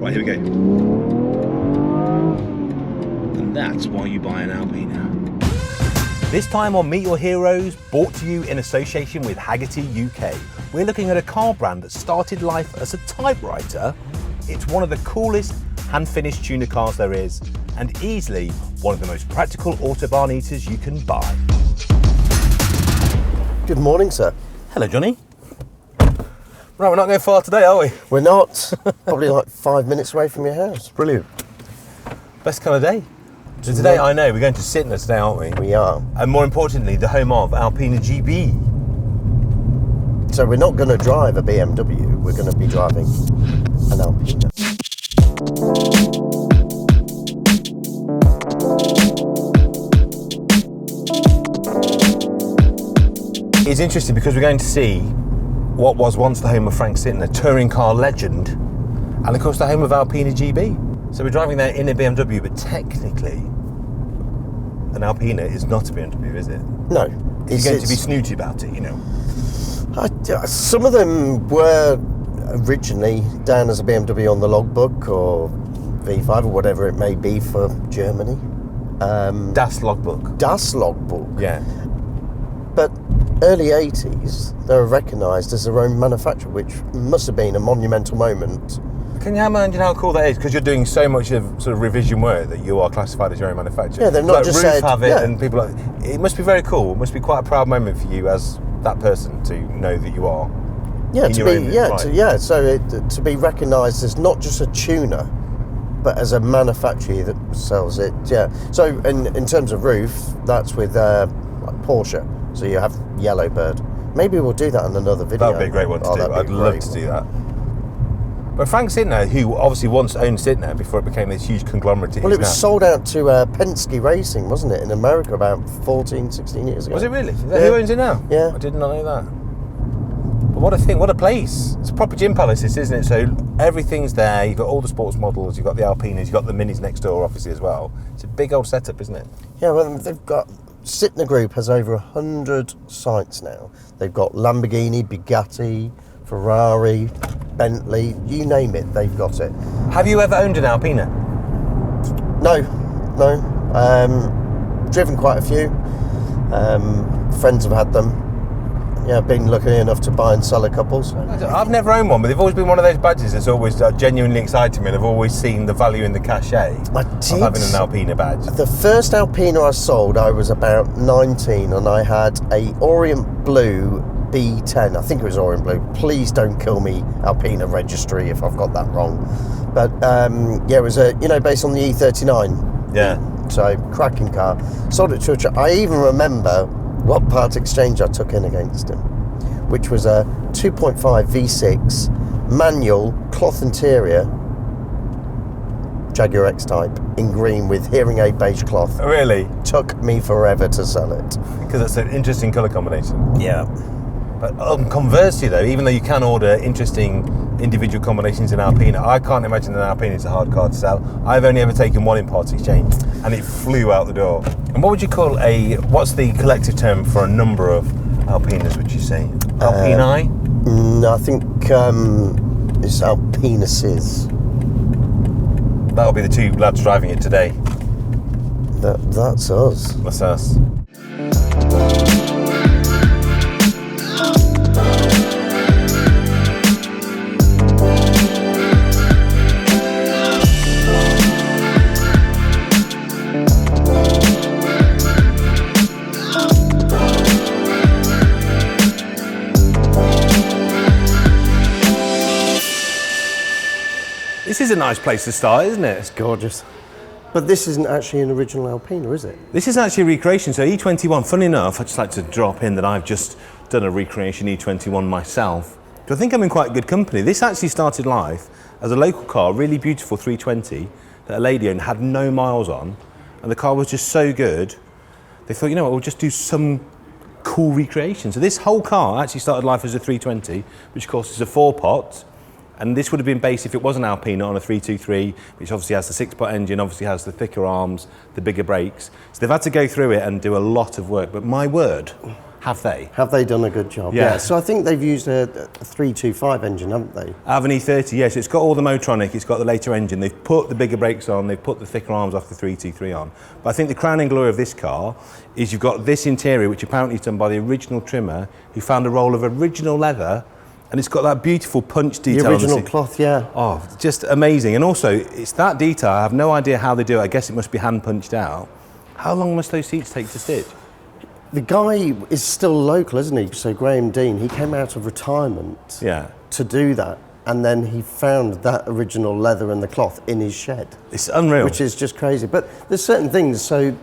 Right, here we go. And that's why you buy an Alpina. This time on Meet Your Heroes, brought to you in association with Haggerty UK. We're looking at a car brand that started life as a typewriter. It's one of the coolest hand-finished tuner cars there is, and easily one of the most practical autobahn eaters you can buy. Good morning, sir. Hello, Johnny. Right, we're not going far today, are we? We're not. Probably like 5 minutes away from your house. Brilliant. Best kind of day. So today, I know, we're going to Sytner today, aren't we? We are. And more importantly, the home of Alpina GB. So we're not going to drive a BMW, we're going to be driving an Alpina. It's interesting because we're going to see what was once the home of Frank Sytner, touring car legend, and of course the home of Alpina GB. So we're driving there in a BMW, but technically an Alpina is not a BMW, is it? No. You're going to be snooty about it, you know. Some of them were originally down as a BMW on the logbook or V5 or whatever it may be for Germany. Das Logbook. Das Logbook. Yeah. But early 80s, they were recognised as their own manufacturer, which must have been a monumental moment. Can you imagine how cool that is? Because you're doing so much of sort of revision work that you are classified as your own manufacturer. Yeah, they've not like just Roof said... have it, yeah. and people like... It must be very cool. It must be quite a proud moment for you as that person to know that you are. Yeah, in to your be own right. So to be recognised as not just a tuner, but as a manufacturer that sells it. Yeah. So in terms of roof, that's with like Porsche. So you have Yellowbird. Maybe we'll do that in another video. That would be a great one to do. I'd love to do that. But Frank Sytner, who obviously once owned Sytner before it became this huge conglomerate it Well, is it was now. sold out to Penske Racing, wasn't it, in America about 14, 16 years ago. Was it really? Is that Yeah. who owns it now? Yeah. I did not know that. But what a thing, what a place. It's a proper gym palace, this, isn't it? So everything's there. You've got all the sports models, you've got the Alpinas, you've got the Minis next door, obviously, as well. It's a big old setup, isn't it? Yeah, well, they've got... Sytner Group has over 100 sites now. They've got Lamborghini, Bugatti, Ferrari, Bentley, you name it, they've got it. Have you ever owned an Alpina? No. Driven quite a few. Friends have had them. Yeah, I've been lucky enough to buy and sell a couple. So. I've never owned one, but they've always been one of those badges that's always genuinely excited me, and I've always seen the value in the cachet of having an Alpina badge. The first Alpina I sold, I was about 19, and I had a Orient Blue B10. I think it was Orient Blue. Please don't kill me, Alpina registry, if I've got that wrong. But yeah, it was based on the E39. Yeah. So cracking car. Sold it to I even remember what part exchange I took in against him, which was a 2.5 V6 manual cloth interior Jaguar X-Type in green with hearing aid beige cloth. Really? Took me forever to sell it. Because it's an interesting colour combination. Yeah. But conversely though, even though you can order interesting individual combinations in Alpina, I can't imagine an Alpina is a hard car to sell. I've only ever taken one in part exchange and it flew out the door. And what would you call what's the collective term for a number of Alpinas, would you say? Alpini? No, I think it's Alpinuses. That'll be the two lads driving it today. That's us. That's us. This is a nice place to start, isn't it? It's gorgeous. But this isn't actually an original Alpina, is it? This is actually a recreation. So E21, funny enough, I'd just like to drop in that I've just done a recreation E21 myself. So I think I'm in quite good company. This actually started life as a local car, really beautiful 320 that a lady owned, had no miles on, and the car was just so good, they thought, you know what, we'll just do some cool recreation. So this whole car actually started life as a 320, which of course is a 4-pot. And this would have been based if it was an Alpina on a 323, which obviously has the 6-pot engine, obviously has the thicker arms, the bigger brakes. So they've had to go through it and do a lot of work. But my word, Have they? Have they done a good job? Yeah. So I think they've used a 325 engine, haven't they? I have an E30, yes. It's got all the Motronic, it's got the later engine. They've put the bigger brakes on, they've put the thicker arms off the 323 on. But I think the crowning glory of this car is you've got this interior, which apparently is done by the original trimmer, who found a roll of original leather, and it's got that beautiful punch detail. The original cloth, yeah. Oh, just amazing. And also, it's that detail, I have no idea how they do it. I guess it must be hand punched out. How long must those seats take to stitch? The guy is still local, isn't he? So Graham Dean, he came out of retirement to do that, and then he found that original leather and the cloth in his shed. It's unreal. Which is just crazy. But there's certain things. So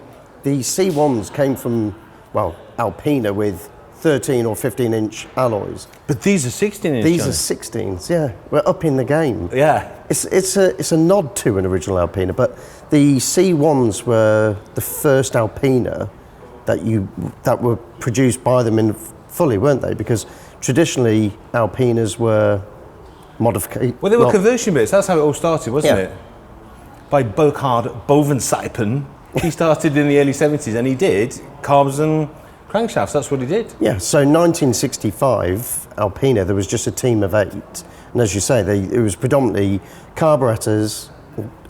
the C1s came from, well, Alpina with 13 or 15 inch alloys. But these are 16 inch. These are 16s, yeah. We're up in the game. Yeah. It's a nod to an original Alpina, but the C1s were the first Alpina that were produced by them in fully, weren't they? Because traditionally Alpinas were modification. Well, they were conversion bits. That's how it all started, wasn't it? By Burkhard Bovensiepen. He started in the early 70s, and he did carbs and crankshafts. That's what he did. Yeah. So 1965 Alpina, there was just a team of 8, and as you say, it was predominantly carburetors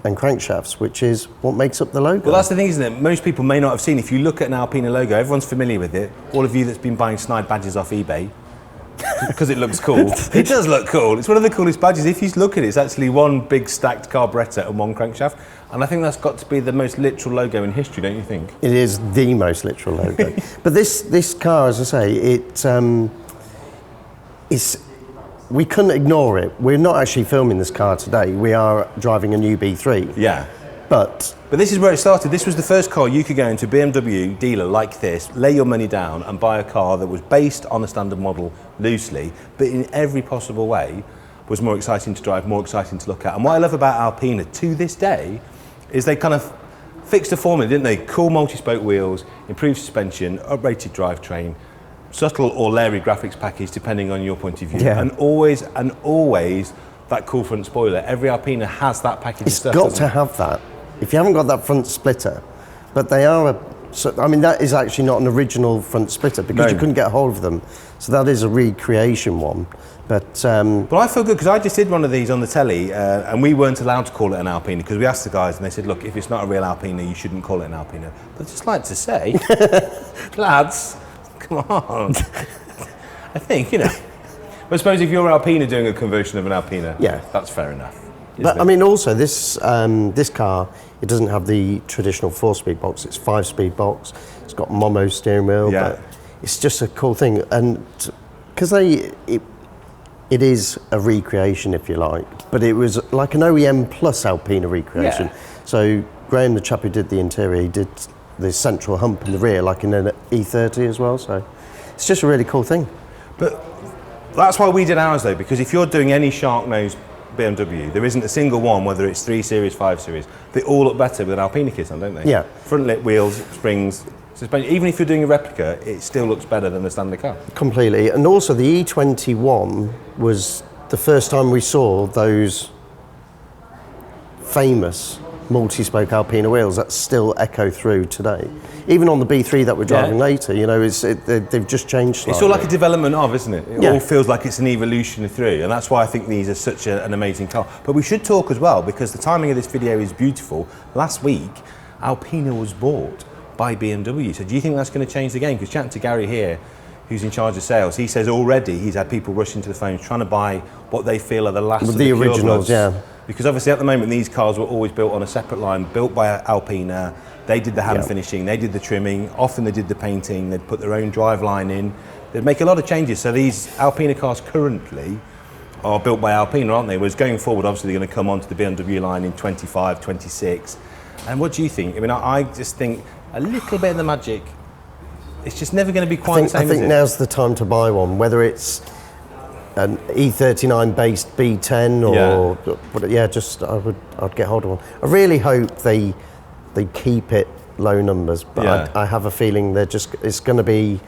and crankshafts, which is what makes up the logo. Well, that's the thing, isn't it? Most people may not have seen. If you look at an Alpina logo, everyone's familiar with it. All of you that's been buying snide badges off eBay, because it looks cool. It does look cool. It's one of the coolest badges. If you look at it, it's actually one big stacked carburettor and one crankshaft. And I think that's got to be the most literal logo in history, don't you think? It is the most literal logo. But this car, as I say, we couldn't ignore it. We're not actually filming this car today. We are driving a new B3. Yeah. But this is where it started. This was the first car you could go into a BMW dealer like this, lay your money down and buy a car that was based on a standard model loosely, but in every possible way was more exciting to drive, more exciting to look at. And what I love about Alpina to this day is they kind of fixed the formula, didn't they? Cool multi-spoke wheels, improved suspension, uprated drivetrain, subtle or leery graphics package depending on your point of view, and always that cool front spoiler. Every Alpina has that package of stuff. It's got to have that. If you haven't got that front splitter, but they are that is actually not an original front splitter because you couldn't get a hold of them. So that is a recreation one. But I feel good because I just did one of these on the telly and we weren't allowed to call it an Alpina because we asked the guys and they said, look, if it's not a real Alpina, you shouldn't call it an Alpina. But I'd just like to say, lads, come on. I think, But I suppose if you're Alpina doing a conversion of an Alpina, that's fair enough. But I mean, also this car, it doesn't have the traditional 4-speed box. It's 5-speed box. It's got Momo steering wheel. Yeah. But it's just a cool thing, and because it is a recreation, if you like, but it was like an OEM plus Alpina recreation. Yeah. So Graham, the chap who did the interior, he did the central hump in the rear, like in an E30 as well. So it's just a really cool thing. But that's why we did ours though, because if you're doing any shark nose BMW, there isn't a single one, whether it's 3 Series, 5 Series, they all look better with an Alpina kit on, don't they? Yeah. Front lit wheels, springs, suspension. Even if you're doing a replica, it still looks better than the standard car. Completely. And also the E21 was the first time we saw those famous multi-spoke Alpina wheels that still echo through today. Even on the B3 that we're driving later, they've just changed slightly. It's all like a development of, isn't it? It all feels like it's an evolution through, and that's why I think these are such an amazing car. But we should talk as well, because the timing of this video is beautiful. Last week, Alpina was bought by BMW. So do you think that's going to change the game? Because chatting to Gary here, who's in charge of sales, he says already he's had people rushing to the phones trying to buy what they feel are the last of the originals, purebloods. Because obviously at the moment these cars were always built on a separate line, built by Alpina. They did the hand finishing, they did the trimming, often they did the painting, they'd put their own drive line in. They'd make a lot of changes. So these Alpina cars currently are built by Alpina, aren't they? Whereas going forward, obviously they're going to come onto the BMW line in 25, 26. And what do you think? I mean, I just think a little bit of the magic, it's just never going to be quite the same, I think now's the time to buy one, whether it's an E39 based B10 or I'd get hold of one. I really hope they keep it low numbers, but I have a feeling it's going to be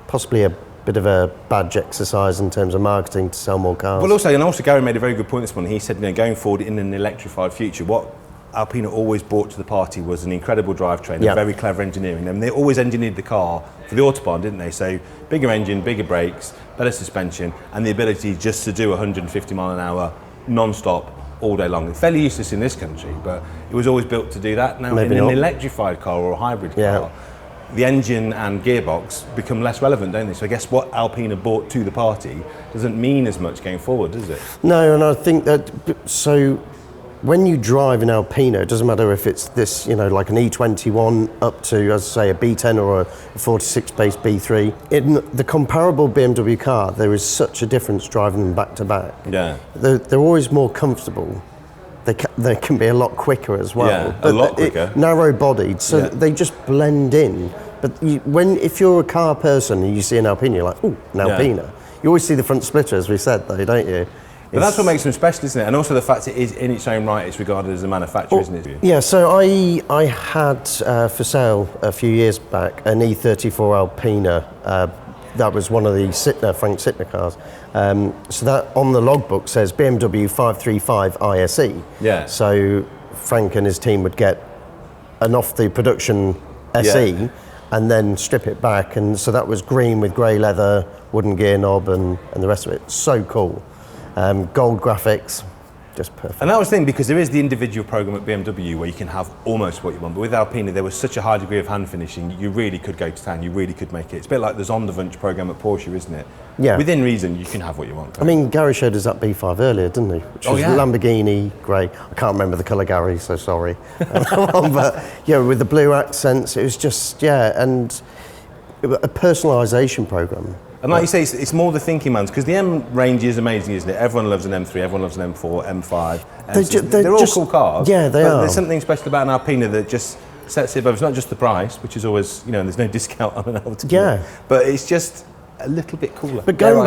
possibly a bit of a badge exercise in terms of marketing to sell more cars. Well, also Gary made a very good point this morning. He said, going forward in an electrified future, what Alpina always brought to the party was an incredible drivetrain, Yeah. and very clever engineering. And they always engineered the car for the Autobahn, didn't they? So bigger engine, bigger brakes, better suspension, and the ability just to do 150 mile an hour non-stop all day long. It's fairly useless in this country, but it was always built to do that. Now Maybe in not. an electrified car or a hybrid Yeah. car, the engine and gearbox become less relevant, don't they? So I guess what Alpina brought to the party doesn't mean as much going forward, does it? No, and I think that, so when you drive an Alpina, it doesn't matter if it's this, like an E21 up to, as I say, a B10 or a 46 base B3. In the comparable BMW car, there is such a difference driving them back to back. Yeah. They're always more comfortable. They can be a lot quicker as well. Yeah, a lot quicker. Narrow-bodied, so Yeah. they just blend in. But if you're a car person and you see an Alpina, you're like, ooh, an Alpina. You always see the front splitter, as we said, though, don't you? But that's what makes them special, isn't it? And also the fact it is in its own right, it's regarded as a manufacturer, isn't it? Yeah, so I had for sale a few years back an E34 Alpina. That was one of the Frank Sittner cars. So that on the logbook says BMW 535 ISE. Yeah. So Frank and his team would get an off the production SE and then strip it back. And so that was green with grey leather, wooden gear knob and the rest of it. So cool. Gold graphics, just perfect. And that was the thing, because there is the individual program at BMW where you can have almost what you want, but with Alpina there was such a high degree of hand finishing, you really could go to town, you really could make it. It's a bit like the Sonderwunsch program at Porsche, isn't it? Yeah. Within reason, you can have what you want. I mean, Gary showed us that B5 earlier, didn't he? Which was Lamborghini grey. I can't remember the colour, Gary, so sorry. But yeah, with the blue accents, it was just, and a personalisation programme. And like you say, it's more the thinking man's, because the M range is amazing, isn't it? Everyone loves an M3, everyone loves an M4, M5. They're all cool cars. Yeah, they are. There's something special about an Alpina that just sets it above. It's not just the price, which is always, there's no discount on an Alpina. Yeah. But it's just a little bit cooler. But going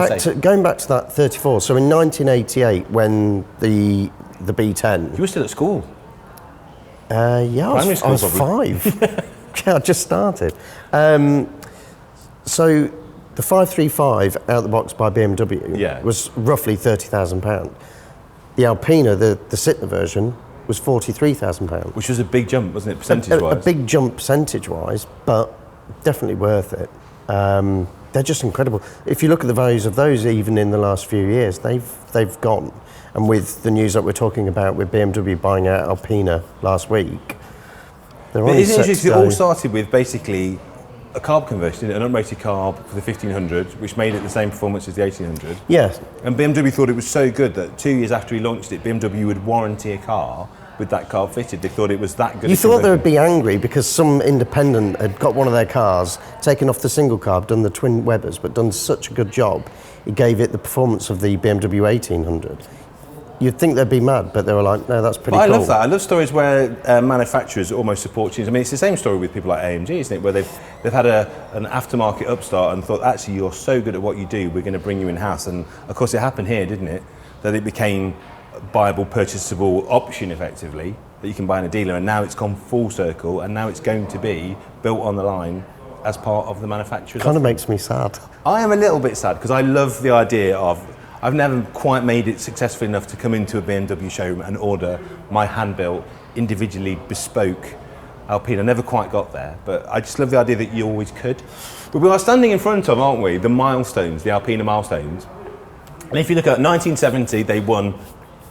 back to that 34, so in 1988, when the B10... You were still at school. Yeah, I was 5. Yeah, I just started. So the 535 out the box by BMW was roughly £30,000. The Alpina, the Sittner version, was £43,000. Which was a big jump, wasn't it, percentage-wise? A big jump percentage-wise, but definitely worth it. They're just incredible. If you look at the values of those, even in the last few years, they've gone. And with the news that we're talking about with BMW buying out Alpina last week, they're on set to go. Isn't it interesting? It all started with basically a carb conversion, an unrated carb for the 1500, which made it the same performance as the 1800. Yeah. And BMW thought it was so good that 2 years after he launched it, BMW would warranty a car with that carb fitted. They thought it was that good. You thought they would be angry because some independent had got one of their cars, taken off the single carb, done the twin Webers, but done such a good job, it gave it the performance of the BMW 1800. You'd think they'd be mad, but they were like, no, that's pretty cool. I love that. I love stories where manufacturers almost support change. I mean, it's the same story with people like AMG, isn't it? Where they've had an aftermarket upstart and thought, actually, you're so good at what you do, we're going to bring you in-house. And of course, it happened here, didn't it? That it became a buyable, purchasable option, effectively, that you can buy in a dealer. And now it's gone full circle, and now it's going to be built on the line as part of the manufacturer's Kind of makes me sad. I am a little bit sad, because I love the idea of, I've never quite made it successful enough to come into a BMW showroom and order my hand-built, individually bespoke Alpina. Never quite got there, but I just love the idea that you always could. But we are standing in front of, aren't we, the milestones, the Alpina milestones. And if you look at 1970, they won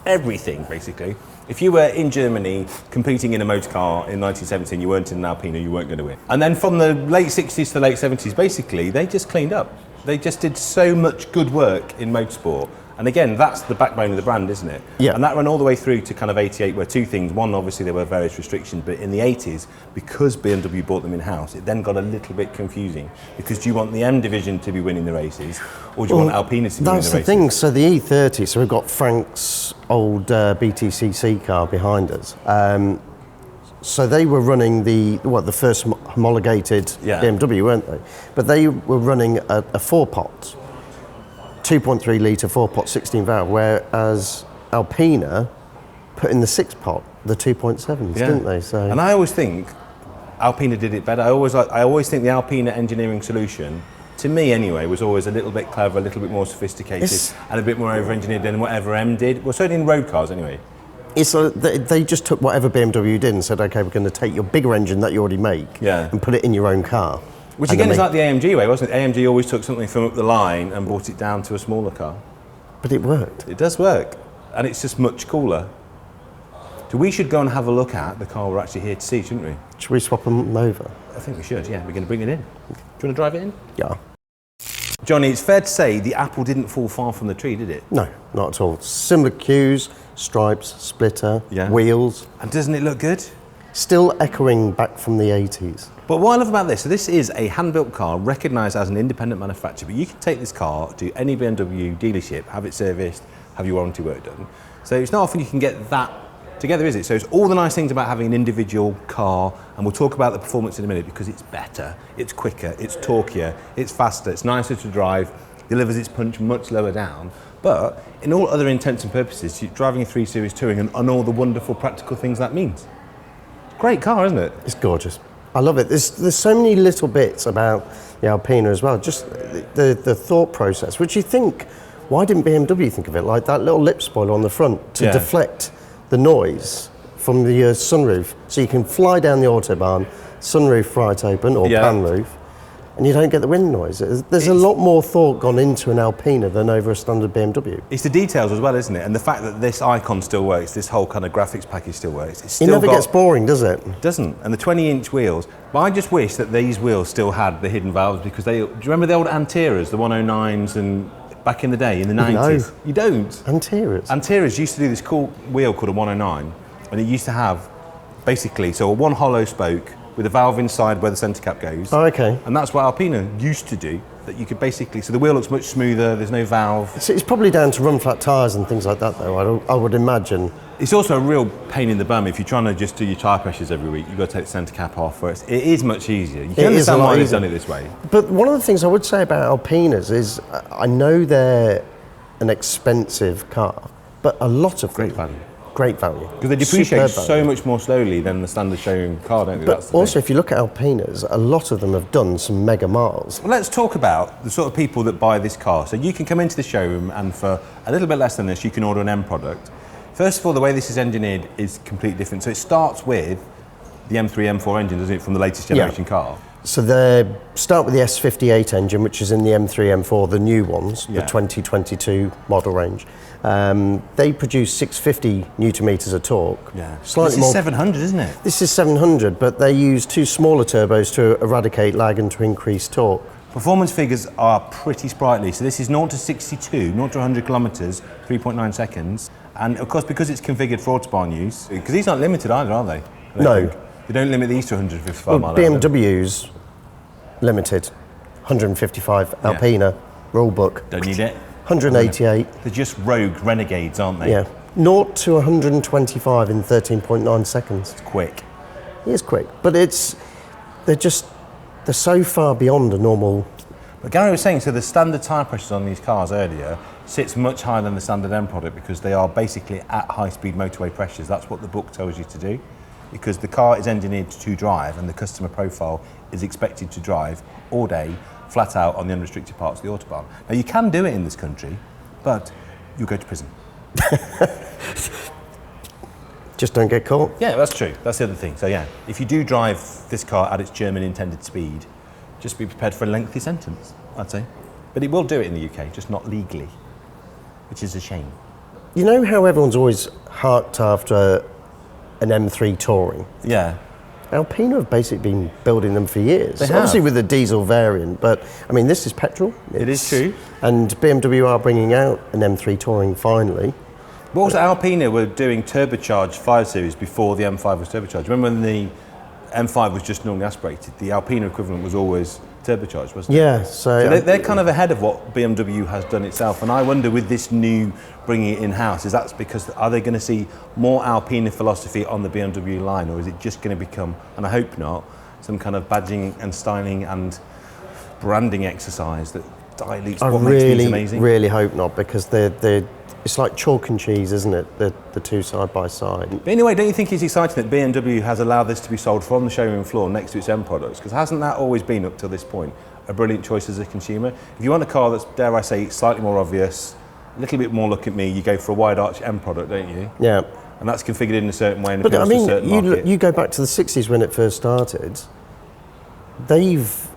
everything, basically. If you were in Germany competing in a motor car in 1970 and you weren't in an Alpina, you weren't going to win. And then from the late 60s to the late 70s, basically, they just cleaned up. They just did so much good work in motorsport. And again, that's the backbone of the brand, isn't it? Yeah. And that ran all the way through to kind of 88, where two things. One, obviously, there were various restrictions, but in the 80s, because BMW bought them in-house, it then got a little bit confusing. Because do you want the M division to be winning the races, or do you want Alpina to be winning the races? That's the thing. So the E30, so we've got Frank's old BTCC car behind us. So they were running the first homologated BMW, weren't they? But they were running a 4-pot, 2.3 litre 4-pot 16 valve, whereas Alpina put in the 6-pot, the 2.7s, didn't they? So, and I always think Alpina did it better. I always think the Alpina engineering solution, to me anyway, was always a little bit clever, a little bit more sophisticated, and a bit more over-engineered than whatever M did. Well, certainly in road cars anyway. They just took whatever BMW did and said, okay, we're going to take your bigger engine that you already make and put it in your own car. Which again is like the AMG way, wasn't it? AMG always took something from up the line and brought it down to a smaller car. But it worked. It does work, and it's just much cooler. So we should go and have a look at the car we're actually here to see, shouldn't we? Should we swap them over? I think we should, yeah. We're going to bring it in. Do you want to drive it in? Yeah. Johnny, it's fair to say the apple didn't fall far from the tree, did it? No, not at all. Similar cues, stripes, splitter, wheels. And doesn't it look good? Still echoing back from the 80s. But what I love about this, so this is a hand-built car recognised as an independent manufacturer, but you can take this car to any BMW dealership, have it serviced, have your warranty work done. So it's not often you can get that together, is it? So it's all the nice things about having an individual car, and we'll talk about the performance in a minute because it's better, it's quicker, it's torquier, it's faster, it's nicer to drive, delivers its punch much lower down. But in all other intents and purposes, you're driving a 3 Series Touring and all the wonderful practical things that means. Great car, isn't it? It's gorgeous. I love it. There's so many little bits about the Alpina as well. Just the thought process, which you think, why didn't BMW think of it? Like that little lip spoiler on the front to deflect the noise from the sunroof, so you can fly down the autobahn, sunroof right open or pan roof, and you don't get the wind noise. There's a lot more thought gone into an Alpina than over a standard BMW. It's the details as well, isn't it? And the fact that this icon still works, this whole kind of graphics package still works. It's still it never gets boring, does it? It doesn't. And the 20-inch wheels, but I just wish that these wheels still had the hidden valves, because do you remember the old Anteras, the 109s, and back in the day, in the 90s? No. You don't? Anteras? Anteras used to do this cool wheel called a 109, and it used to have basically, so a one hollow spoke with a valve inside where the centre cap goes. Oh, okay. And that's what Alpina used to do, that you could basically, so the wheel looks much smoother, there's no valve. It's probably down to run flat tyres and things like that though, I would imagine. It's also a real pain in the bum if you're trying to just do your tyre pressures every week. You've got to take the centre cap off. It is much easier. You can understand why they've done it this way. But one of the things I would say about Alpinas is, I know they're an expensive car, but a lot of great value. Great value. Because they depreciate so much more slowly than the standard showroom car, don't they? But also, if you look at Alpinas, a lot of them have done some mega miles. Well, let's talk about the sort of people that buy this car. So you can come into the showroom and for a little bit less than this, you can order an M product. First of all, the way this is engineered is completely different. So it starts with the M3, M4 engine, doesn't it, from the latest generation car? So they start with the S58 engine, which is in the M3, M4, the new ones, the 2022 model range. They produce 650 newton meters of torque. Yeah. Slightly this is 700, isn't it? This is 700, but they use two smaller turbos to eradicate lag and to increase torque. Performance figures are pretty sprightly. So this is 0 to 62, 0 to 100 kilometers, 3.9 seconds. And of course, because it's configured for Autobahn use, because these aren't limited either, are they? No. They don't limit these to 155 miles. BMWs limited, 155 Alpina, rule book. Don't need it. 188. They're just rogue renegades, aren't they? Yeah. 0 to 125 in 13.9 seconds. It's quick. It is quick, but they're so far beyond a normal. But Gary was saying, so the standard tyre pressures on these cars earlier sits much higher than the standard M product because they are basically at high-speed motorway pressures. That's what the book tells you to do, because the car is engineered to drive and the customer profile is expected to drive all day, flat out on the unrestricted parts of the Autobahn. Now, you can do it in this country, but you'll go to prison. Just don't get caught. Yeah, that's true. That's the other thing. So yeah, if you do drive this car at its German intended speed, just be prepared for a lengthy sentence, I'd say. But it will do it in the UK, just not legally, which is a shame. You know how everyone's always harked after an M3 Touring? Yeah. Alpina have basically been building them for years. They have. Obviously with the diesel variant, but I mean, this is petrol. It is true. And BMW are bringing out an M3 Touring finally. But also Alpina were doing turbocharged 5 Series before the M5 was turbocharged. Remember when the M5 was just normally aspirated? The Alpina equivalent was always turbocharged, wasn't it? Yeah, so they're kind of ahead of what BMW has done itself. And I wonder, with this new bringing it in-house, are they going to see more Alpina philosophy on the BMW line, or is it just going to become, and I hope not, some kind of badging and styling and branding exercise that dilutes what makes these amazing? I really hope not, because it's like chalk and cheese, isn't it? The two side by side. But anyway, don't you think it's exciting that BMW has allowed this to be sold from the showroom floor next to its M products? Because hasn't that always been, up till this point, a brilliant choice as a consumer? If you want a car that's, dare I say, slightly more obvious, a little bit more look at me, you go for a wide arch M product, don't you? Yeah. and that's configured in a certain way and But I appeals to a mean, certain market. you go back to the 60s when it first started, they've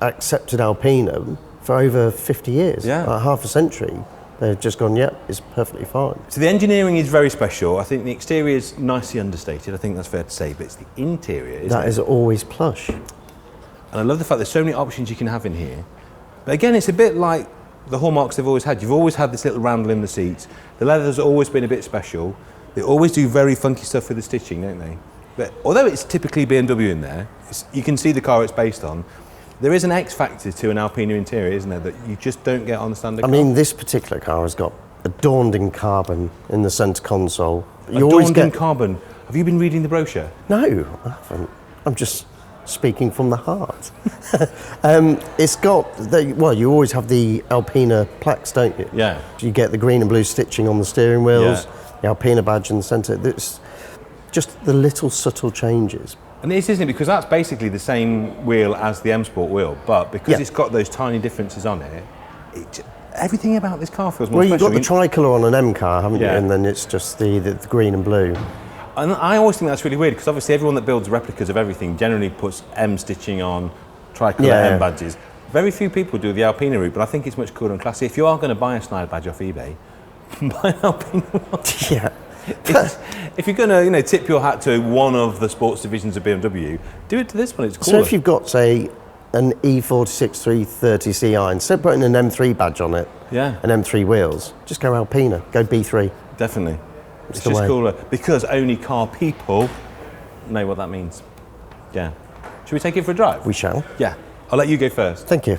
accepted Alpina for over 50 years, like half a century. They've just gone, yep, it's perfectly fine. So the engineering is very special. I think the exterior is nicely understated. I think that's fair to say, but it's the interior, isn't it? That is always plush. And I love the fact there's so many options you can have in here. But again, it's a bit like the hallmarks they've always had. You've always had this little roundel in the seats. The leather's always been a bit special. They always do very funky stuff with the stitching, don't they? But although it's typically BMW in there, you can see the car it's based on. There is an X factor to an Alpina interior, isn't there, that you just don't get on the standard car? I mean, this particular car has got adorned in carbon in the centre console. Adorned in carbon. Have you been reading the brochure? No, I haven't. I'm just speaking from the heart. It's got, you always have the Alpina plaques, don't you? Yeah. You get the green and blue stitching on the steering wheels, the Alpina badge in the centre. It's just the little subtle changes. And it is, isn't it? Because that's basically the same wheel as the M Sport wheel, but because it's got those tiny differences on it, everything about this car feels more special. Well, you've got the tricolour on an M car, haven't you? And then it's just the green and blue. And I always think that's really weird, because obviously everyone that builds replicas of everything generally puts M stitching on, tricolour M badges. Very few people do the Alpina route, but I think it's much cooler and classy. If you are going to buy a Snide badge off eBay, buy an Alpina one. Yeah. If you're going to, tip your hat to one of the sports divisions of BMW, do it to this one. It's cooler. So if you've got, say, an E46 330 Ci, instead of putting an M3 badge on it, an M3 wheels, just go Alpina, go B3. Definitely. It's just cooler, because only car people know what that means. Yeah. Should we take it for a drive? We shall. Yeah. I'll let you go first. Thank you.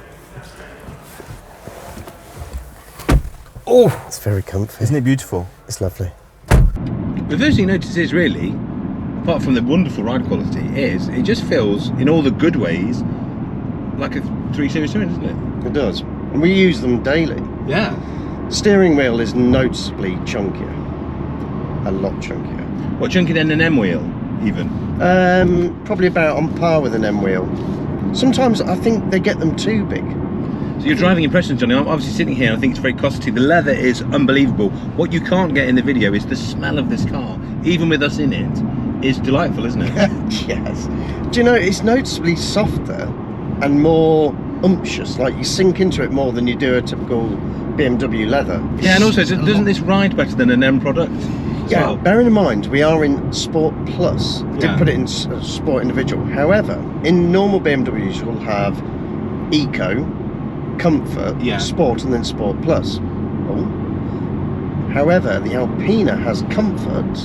Oh, it's very comfy. Isn't it beautiful? It's lovely. The first thing you notice is really, apart from the wonderful ride quality, is it just feels, in all the good ways, like a 3 Series Touring, doesn't it? It does. And we use them daily. Yeah. Steering wheel is noticeably chunkier. A lot chunkier. What, chunkier than an M wheel, even? Probably about on par with an M wheel. Sometimes I think they get them too big. So your driving impressions, Johnny, I'm obviously sitting here and I think it's very costly. The leather is unbelievable. What you can't get in the video is the smell of this car, even with us in it, is delightful, isn't it? Yes. Do you know, it's noticeably softer and more umptious, like you sink into it more than you do a typical BMW leather. Yeah, and also, doesn't this ride better than an M product? Yeah, bearing in mind, we are in Sport Plus. Did put it in Sport Individual. However, in normal BMWs, you'll have Eco, Comfort, Sport, and then Sport Plus. However, the Alpina has Comfort,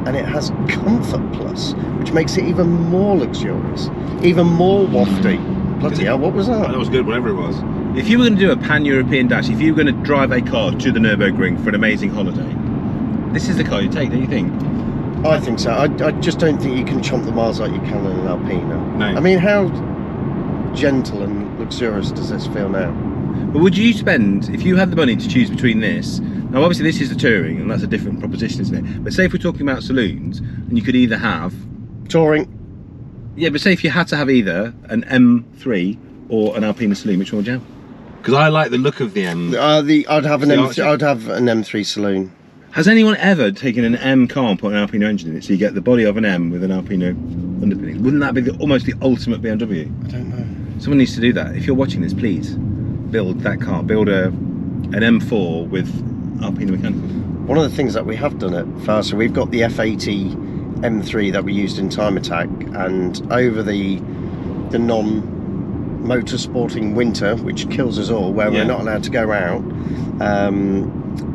and it has Comfort Plus, which makes it even more luxurious, even more wafty. Bloody hell, what was that? That was good, whatever it was. If you were going to do a pan-European dash, if you were going to drive a car to the Nürburgring for an amazing holiday, this is the car you take, don't you think? I think so. I just don't think you can chomp the miles like you can in an Alpina. No. I mean, how gentle and luxurious does this feel now? But would you spend, if you had the money to choose between this, now obviously this is the Touring, and that's a different proposition, isn't it? But say if we're talking about saloons, and you could either have... Touring. Yeah, but say if you had to have either an M3 or an Alpina Saloon, which one would you have? Because I like the look of the M. I'd have an M3 Saloon. Has anyone ever taken an M car and put an Alpina engine in it, so you get the body of an M with an Alpina underpinning? Wouldn't that be almost the ultimate BMW? I don't know. Someone needs to do that. If you're watching this, please build that car. Build an M4 with Alpina mechanicals. One of the things that we have done at FastR, we've got the F80 M3 that we used in Time Attack, and over the non-motorsporting winter, which kills us all, where we're not allowed to go out,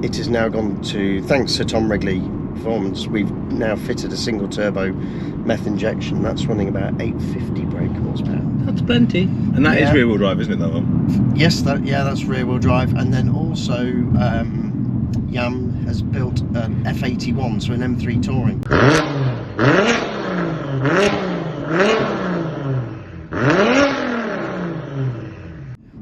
it has now gone to, thanks to Tom Wrigley Performance, we've now fitted a single turbo meth injection. That's running about 850 brake horsepower. That's plenty. And that is rear wheel drive, isn't it, that one? Yes, that's rear wheel drive. And then also Yam has built an F81, so an M3 Touring.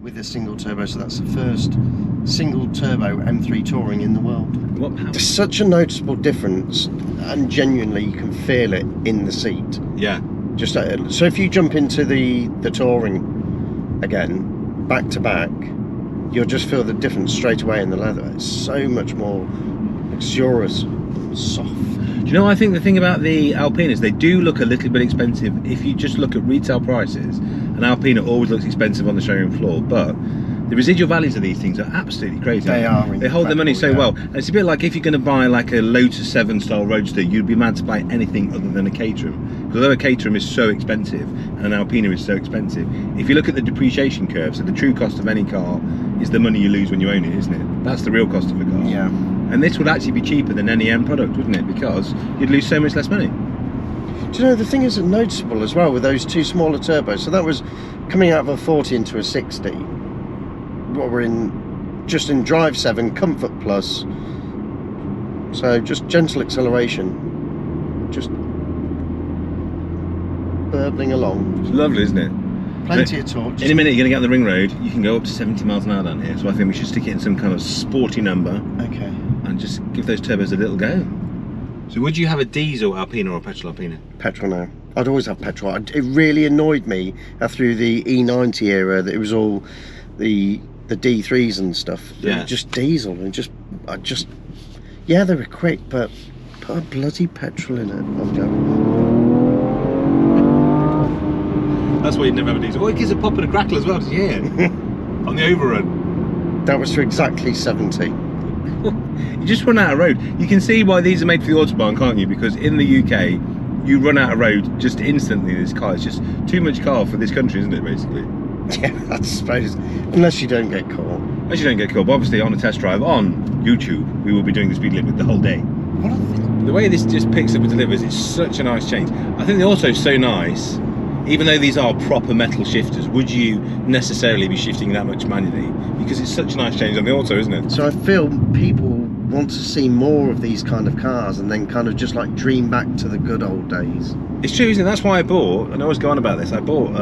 With a single turbo, so that's the first single turbo M3 Touring in the world. What power? There's such a noticeable difference, and genuinely you can feel it in the seat. Yeah. Just so if you jump into the Touring again, back to back, you'll just feel the difference straight away in the leather. It's so much more luxurious. Soft. Do you know, I think the thing about the Alpinas, they do look a little bit expensive. If you just look at retail prices, an Alpina always looks expensive on the showroom floor, but the residual values of these things are absolutely crazy. They are. They hold their money so yeah. well. And it's a bit like if you're going to buy like a Lotus 7 style Roadster, you'd be mad to buy anything other than a Caterham. Because although a Caterham is so expensive and an Alpina is so expensive, if you look at the depreciation curve, so the true cost of any car is the money you lose when you own it, isn't it? That's the real cost of a car. Yeah. And this would actually be cheaper than any end product, wouldn't it? Because you'd lose so much less money. Do you know, the thing is noticeable as well with those two smaller turbos. So that was coming out of a 40 into a 60. What we're in, just in Drive 7, Comfort Plus. So just gentle acceleration. Just burbling along. It's lovely, isn't it? Plenty of torque. In a minute you're going to get on the ring road, you can go up to 70 miles an hour down here. So I think we should stick it in some kind of sporty number. Okay. And just give those turbos a little go. So would you have a diesel Alpina or a petrol Alpina? Petrol now. I'd always have petrol. It really annoyed me through the E90 era that it was all the D3s and stuff. Yeah. Just diesel and yeah, they were quick, but put a bloody petrol in it. I'm joking. That's why you'd never have a diesel. Oh, it gives a pop and a crackle as well, did you hear? On the overrun. That was for exactly 70. You just run out of road. You can see why these are made for the Autobahn, can't you? Because in the UK, you run out of road just instantly. This car, it's just too much car for this country, isn't it, basically? Yeah, I suppose. Unless you don't get caught. Unless you don't get caught. But obviously, on a test drive on YouTube, we will be doing the speed limit the whole day. What are they? The way this just picks up and delivers, it's such a nice change. I think the Auto's so nice. Even though these are proper metal shifters, would you necessarily be shifting that much manually? Because it's such a nice change on the Auto, isn't it? So I feel people want to see more of these kind of cars and then kind of just like dream back to the good old days. It's true, isn't it? That's why I bought, and I always go on about this, I bought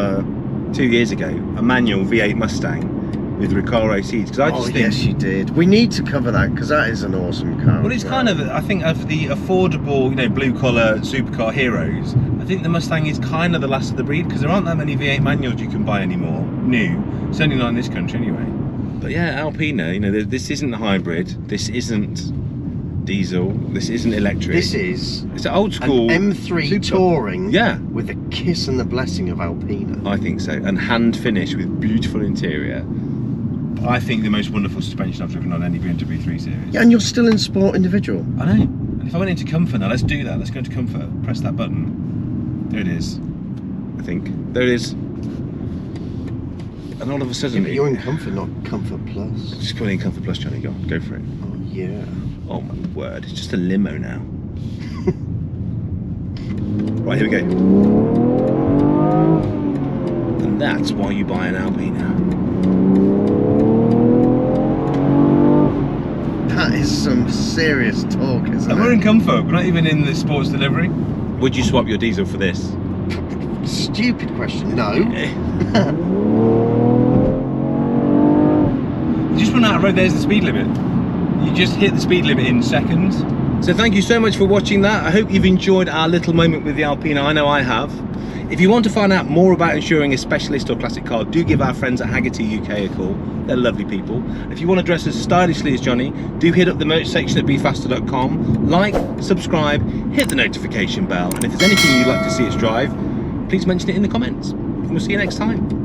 2 years ago a manual V8 Mustang with Recaro seats. Because I just think, yes, you did. We need to cover that because that is an awesome car. well, it's kind of, I think, of the affordable, you know, blue collar supercar heroes, I think the Mustang is kind of the last of the breed because there aren't that many V8 manuals you can buy anymore, new, certainly not in this country anyway. But yeah, Alpina, you know, this isn't a hybrid, this isn't diesel, this isn't electric. This is it's an old school an M3 super touring, yeah, with a kiss and the blessing of Alpina. I think so, and hand finish with beautiful interior. I think the most wonderful suspension I've driven on any BMW 3 Series. Yeah, and you're still in sport individual. I know. And if I went into comfort now, let's do that. Let's go into comfort. Press that button. There it is. I think. There it is. And all of a sudden... Yeah, but you're in comfort, not Comfort Plus. Just put it in Comfort Plus, Johnny. Go for it. Oh, yeah. Oh my word. It's just a limo now. Right, here we go. And that's why you buy an Alpina. That is some serious talk, isn't And it? we're in comfort. We're not even in the sports delivery. Would you swap your diesel for this? Stupid question. No. You just run out of road, there's the speed limit. You just hit the speed limit in seconds. So thank you so much for watching that. I hope you've enjoyed our little moment with the Alpina. I know I have. If you want to find out more about insuring a specialist or classic car, do give our friends at Haggerty UK a call. They're lovely people. If you want to dress as stylishly as Johnny, do hit up the merch section at BeFaster.com. Like, subscribe, hit the notification bell, and if there's anything you'd like to see us drive, please mention it in the comments. And we'll see you next time.